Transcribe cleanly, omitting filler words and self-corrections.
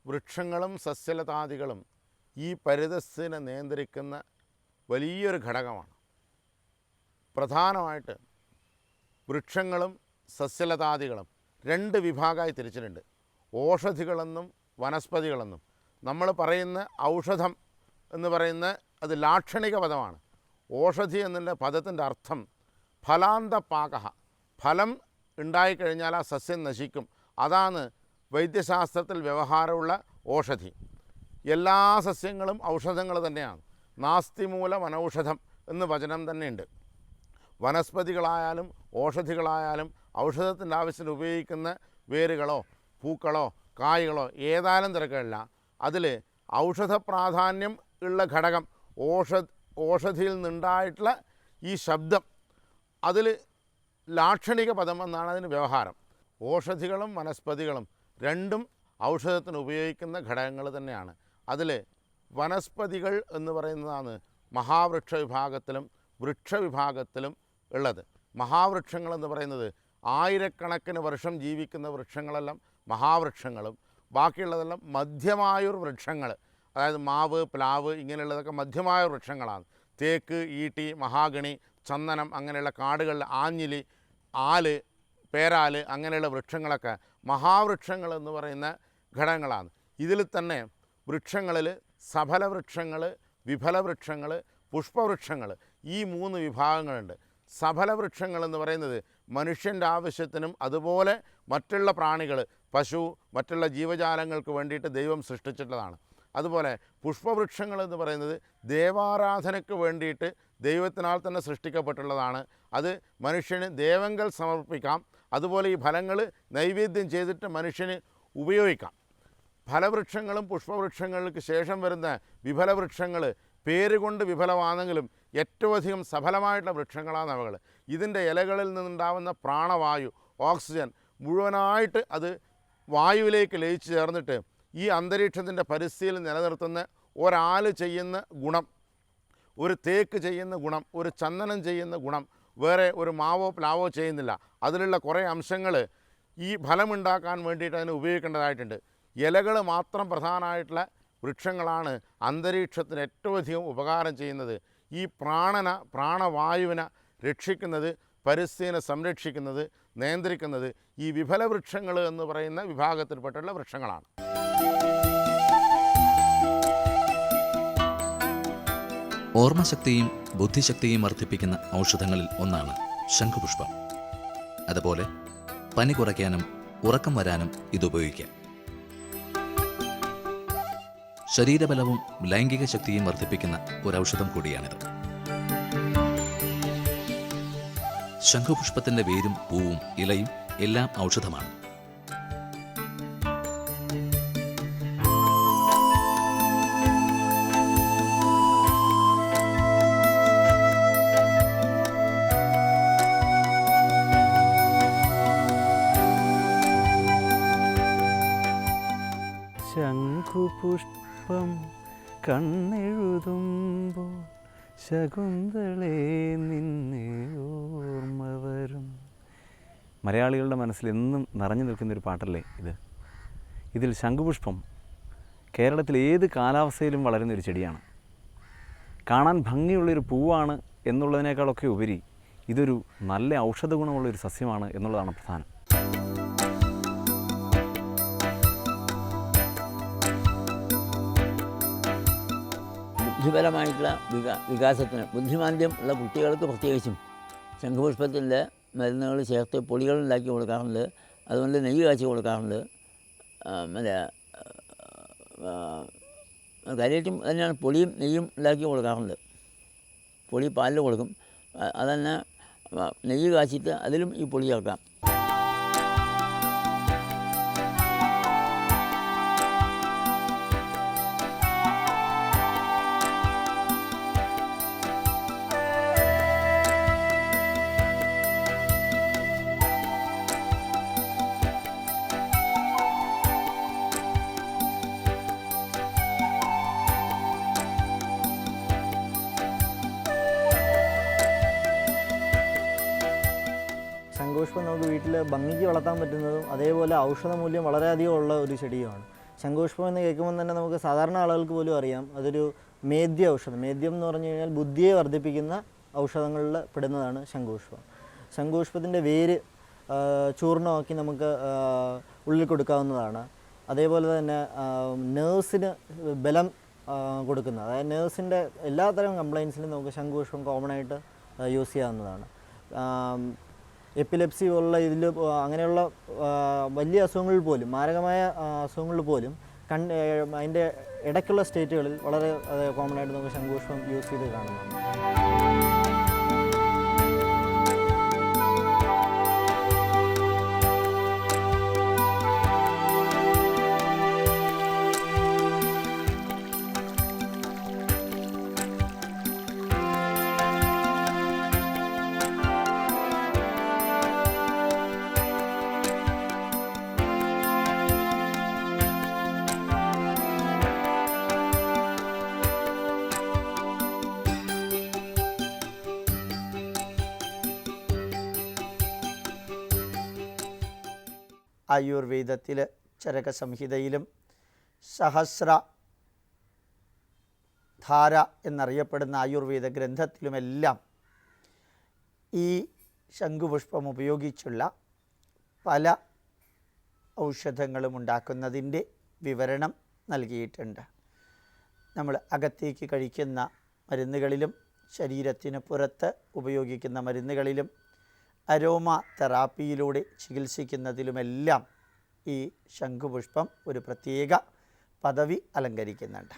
വൃക്ഷങ്ങളും സസ്യലതാദികളും ഈ പരിതസ്ഥിതിനെ നിയന്ത്രിക്കുന്ന വലിയൊരു ഘടകമാണ്. പ്രധാനമായിട്ട് വൃക്ഷങ്ങളും സസ്യലതാദികളും രണ്ട് വിഭാഗമായി തിരിച്ചിട്ടുണ്ട്. ഓഷധികളെന്നും വനസ്പതികളെന്നും. നമ്മൾ പറയുന്ന ഔഷധം എന്ന് പറയുന്ന അത് ലാക്ഷണിക പദമാണ്. ഓഷധി എന്നുള്ള പദത്തിൻ്റെ അർത്ഥം ഫലാന്തപാക, ഫലം ഉണ്ടായിക്കഴിഞ്ഞാൽ ആ സസ്യം നശിക്കും. അതാണ് വൈദ്യശാസ്ത്രത്തിൽ വ്യവഹാരമുള്ള ഓഷധി. എല്ലാ സസ്യങ്ങളും ഔഷധങ്ങൾ തന്നെയാണ്. നാസ്തി മൂലം അനൗഷധം എന്ന് വചനം തന്നെയുണ്ട്. വനസ്പതികളായാലും ഓഷധികളായാലും ഔഷധത്തിൻ്റെ ആവശ്യത്തിന് ഉപയോഗിക്കുന്ന വേരുകളോ പൂക്കളോ കായ്കളോ ഏതായാലും തിരക്കില്ല, അതിൽ ഔഷധ പ്രാധാന്യം ഉള്ള ഘടകം ഓഷധിയിൽ നിന്നുണ്ടായിട്ടുള്ള ഈ ശബ്ദം, അതിൽ ലാക്ഷണിക പദം എന്നാണ് അതിന് വ്യവഹാരം. ഓഷധികളും വനസ്പതികളും രണ്ടും ഔഷധത്തിന് ഉപയോഗിക്കുന്ന ഘടകങ്ങൾ തന്നെയാണ്. അതിൽ വനസ്പതികൾ എന്ന് പറയുന്നതാണ് മഹാവൃക്ഷ വിഭാഗത്തിലും വൃക്ഷവിഭാഗത്തിലും ഉള്ളത്. മഹാവൃക്ഷങ്ങളെന്ന് പറയുന്നത് ആയിരക്കണക്കിന് വർഷം ജീവിക്കുന്ന വൃക്ഷങ്ങളെല്ലാം മഹാവൃക്ഷങ്ങളും ബാക്കിയുള്ളതെല്ലാം മധ്യമായുർ വൃക്ഷങ്ങൾ, അതായത് മാവ് പ്ലാവ് ഇങ്ങനെയുള്ളതൊക്കെ മധ്യമായ വൃക്ഷങ്ങളാണ്. തേക്ക് ഈട്ടി മഹാഗണി ചന്ദനം അങ്ങനെയുള്ള കാടുകളിൽ ആഞ്ഞിലി ആല് പേരാല് അങ്ങനെയുള്ള വൃക്ഷങ്ങളൊക്കെ മഹാവൃക്ഷങ്ങൾ എന്ന് പറയുന്ന ഘടകങ്ങളാണ്. ഇതിൽ തന്നെ വൃക്ഷങ്ങളിൽ സഫലവൃക്ഷങ്ങൾ വിഫലവൃക്ഷങ്ങൾ പുഷ്പവൃക്ഷങ്ങൾ ഈ 3 വിഭാഗങ്ങളുണ്ട്. സഫലവൃക്ഷങ്ങൾ എന്ന് പറയുന്നത് മനുഷ്യൻ്റെ ആവശ്യത്തിനും അതുപോലെ മറ്റുള്ള പ്രാണികൾ പശു മറ്റുള്ള ജീവജാലങ്ങൾക്ക് വേണ്ടിയിട്ട് ദൈവം സൃഷ്ടിച്ചിട്ടുള്ളതാണ്. അതുപോലെ പുഷ്പവൃക്ഷങ്ങൾ എന്ന് പറയുന്നത് ദേവാരാധനയ്ക്ക് വേണ്ടിയിട്ട് ദൈവത്തിനാൽ തന്നെ സൃഷ്ടിക്കപ്പെട്ടുള്ളതാണ്. അത് മനുഷ്യന് ദേവങ്കൽ സമർപ്പിക്കാം. അതുപോലെ ഈ ഫലങ്ങൾ നൈവേദ്യം ചെയ്തിട്ട് മനുഷ്യന് ഉപയോഗിക്കാം. ഫലവൃക്ഷങ്ങളും പുഷ്പവൃക്ഷങ്ങൾക്ക് ശേഷം വരുന്ന വിഫലവൃക്ഷങ്ങൾ പേരുകൊണ്ട് വിഫലമാണെങ്കിലും ഏറ്റവും അധികം സഫലമായിട്ടുള്ള വൃക്ഷങ്ങളാണ് അവകൾ. ഇതിൻ്റെ ഇലകളിൽ നിന്നുണ്ടാകുന്ന പ്രാണവായു ഓക്സിജൻ മുഴുവനായിട്ട് അത് വായുവിലേക്ക് ലയിച്ച് ചേർന്നിട്ട് ഈ അന്തരീക്ഷത്തിൻ്റെ പരിസ്ഥിതിയിൽ നിലനിർത്തുന്ന ഒരാല് ചെയ്യുന്ന ഗുണം, ഒരു തേക്ക് ചെയ്യുന്ന ഗുണം, ഒരു ചന്ദനം ചെയ്യുന്ന ഗുണം വേറെ ഒരു മാവോ പ്ലാവോ ചെയ്യുന്നില്ല. അതിലുള്ള കുറേ അംശങ്ങൾ ഈ ഫലമുണ്ടാക്കാൻ വേണ്ടിയിട്ട് അതിന് ഉപയോഗിക്കേണ്ടതായിട്ടുണ്ട്. ഇലകൾ മാത്രം പ്രധാനമായിട്ടുള്ള വൃക്ഷങ്ങളാണ് അന്തരീക്ഷത്തിന് ഏറ്റവും അധികം ഉപകാരം ചെയ്യുന്നത്. ഈ പ്രാണവായുവിനെ രക്ഷിക്കുന്നത്, പരിസ്ഥിതിനെ സംരക്ഷിക്കുന്നത്, നിയന്ത്രിക്കുന്നത് ഈ വിഫല വൃക്ഷങ്ങൾ എന്ന് പറയുന്ന വിഭാഗത്തിൽപ്പെട്ടുള്ള വൃക്ഷങ്ങളാണ്. ഓർമ്മശക്തിയും ബുദ്ധിശക്തിയും വർദ്ധിപ്പിക്കുന്ന ഔഷധങ്ങളിൽ ഒന്നാണ് ശംഖുപുഷ്പം. അതുപോലെ പനി കുറയ്ക്കാനും ഉറക്കം വരാനും ഇതുപയോഗിക്കാം. ശരീരബലവും ലൈംഗിക ശക്തിയും വർദ്ധിപ്പിക്കുന്ന ഒരൗഷധം കൂടിയാണിത്. ശംഖുപുഷ്പത്തിൻ്റെ വേരും പൂവും ഇലയും എല്ലാം ഔഷധമാണ്. ശംഖുപുഷ്പം കണ്ണെഴുതുമ്പോൾ ശകുന്തളേ നിന്നെ ഓർമ്മ വരും. മലയാളികളുടെ മനസ്സിൽ എന്നും നിറഞ്ഞു നിൽക്കുന്നൊരു പാട്ടല്ലേ ഇത്. ഇതിൽ ശംഖുപുഷ്പം കേരളത്തിൽ ഏത് കാലാവസ്ഥയിലും വളരുന്നൊരു ചെടിയാണ്. കാണാൻ ഭംഗിയുള്ളൊരു പൂവാണ് എന്നുള്ളതിനേക്കാളൊക്കെ ഉപരി ഇതൊരു നല്ല ഔഷധ ഗുണമുള്ളൊരു സസ്യമാണ് എന്നുള്ളതാണ് പ്രധാനം. ബുദ്ധിപരമായിട്ടുള്ള വികാസത്തിന് ബുദ്ധിമാന്ദ്യം ഉള്ള കുട്ടികൾക്ക് പ്രത്യേകിച്ചും ശംഖുപുഷ്പത്തിൻ്റെ മരുന്നുകൾ ചേർത്ത് പൊടികളുണ്ടാക്കി കൊടുക്കാറുണ്ട്. അതുകൊണ്ട് നെയ്യ് കാച്ചി കൊടുക്കാറുണ്ട്. മറ്റേ കാര്യമായിട്ടും തന്നെയാണ് പൊടിയും നെയ്യും ഉണ്ടാക്കി കൊടുക്കാറുണ്ട്. പൊടി പാലിൽ കൊടുക്കും. അതന്നെ നെയ്യ് കാച്ചിട്ട് അതിലും ഈ പൊടി ചേർക്കാം. ശംഖുപുഷ്പം നമുക്ക് വീട്ടിൽ ഭംഗിക്ക് വളർത്താൻ പറ്റുന്നതും അതേപോലെ ഔഷധ മൂല്യം വളരെയധികം ഉള്ള ഒരു ചെടിയുമാണ്. ശംഖുപുഷ്പം എന്ന് കേൾക്കുമ്പോൾ തന്നെ നമുക്ക് സാധാരണ ആളുകൾക്ക് പോലും അറിയാം അതൊരു മേദ്യ ഔഷധം. മേദ്യം എന്ന് പറഞ്ഞു കഴിഞ്ഞാൽ ബുദ്ധിയെ വർദ്ധിപ്പിക്കുന്ന ഔഷധങ്ങളിൽ പെടുന്നതാണ് ശംഖുപുഷ്പം. ശംഖുപുഷ്പത്തിൻ്റെ വേര് ചൂർണ്ണമാക്കി നമുക്ക് ഉള്ളിൽ കൊടുക്കാവുന്നതാണ്. അതേപോലെ തന്നെ നേഴ്സിന് ബലം കൊടുക്കുന്നത്, അതായത് നേഴ്സിൻ്റെ എല്ലാത്തരം കംപ്ലയിൻസിനും നമുക്ക് ശംഖുപുഷ്പം കോമൺ ആയിട്ട് യൂസ് ചെയ്യാവുന്നതാണ്. എപ്പിലെപ്സി പോലുള്ള ഇതിൽ അങ്ങനെയുള്ള വലിയ അസുഖങ്ങളിൽ പോലും, മാരകമായ അസുഖങ്ങളിൽ പോലും അതിൻ്റെ ഇടയ്ക്കുള്ള സ്റ്റേറ്റുകളിൽ വളരെ കോമൺ ആയിട്ട് നമുക്ക് ശംഖുപുഷ്പം യൂസ് ചെയ്ത് കാണുന്നതാണ്. ആയുർവേദത്തിൽ ചരകസംഹിതയിലും സഹസ്ര ധാര എന്നറിയപ്പെടുന്ന ആയുർവേദ ഗ്രന്ഥത്തിലുമെല്ലാം ഈ ശംഖുപുഷ്പം ഉപയോഗിച്ചുള്ള പല ഔഷധങ്ങളും ഉണ്ടാക്കുന്നതിൻ്റെ വിവരണം നൽകിയിട്ടുണ്ട്. നമ്മൾ അകത്തേക്ക് കഴിക്കുന്ന മരുന്നുകളിലും ശരീരത്തിന് പുറത്ത് ഉപയോഗിക്കുന്ന മരുന്നുകളിലും അരോമ തെറാപ്പിയിലൂടെ ചികിത്സിക്കുന്നതിലുമെല്ലാം ഈ ശംഖുപുഷ്പം ഒരു പ്രത്യേക പദവി അലങ്കരിക്കുന്നുണ്ട്.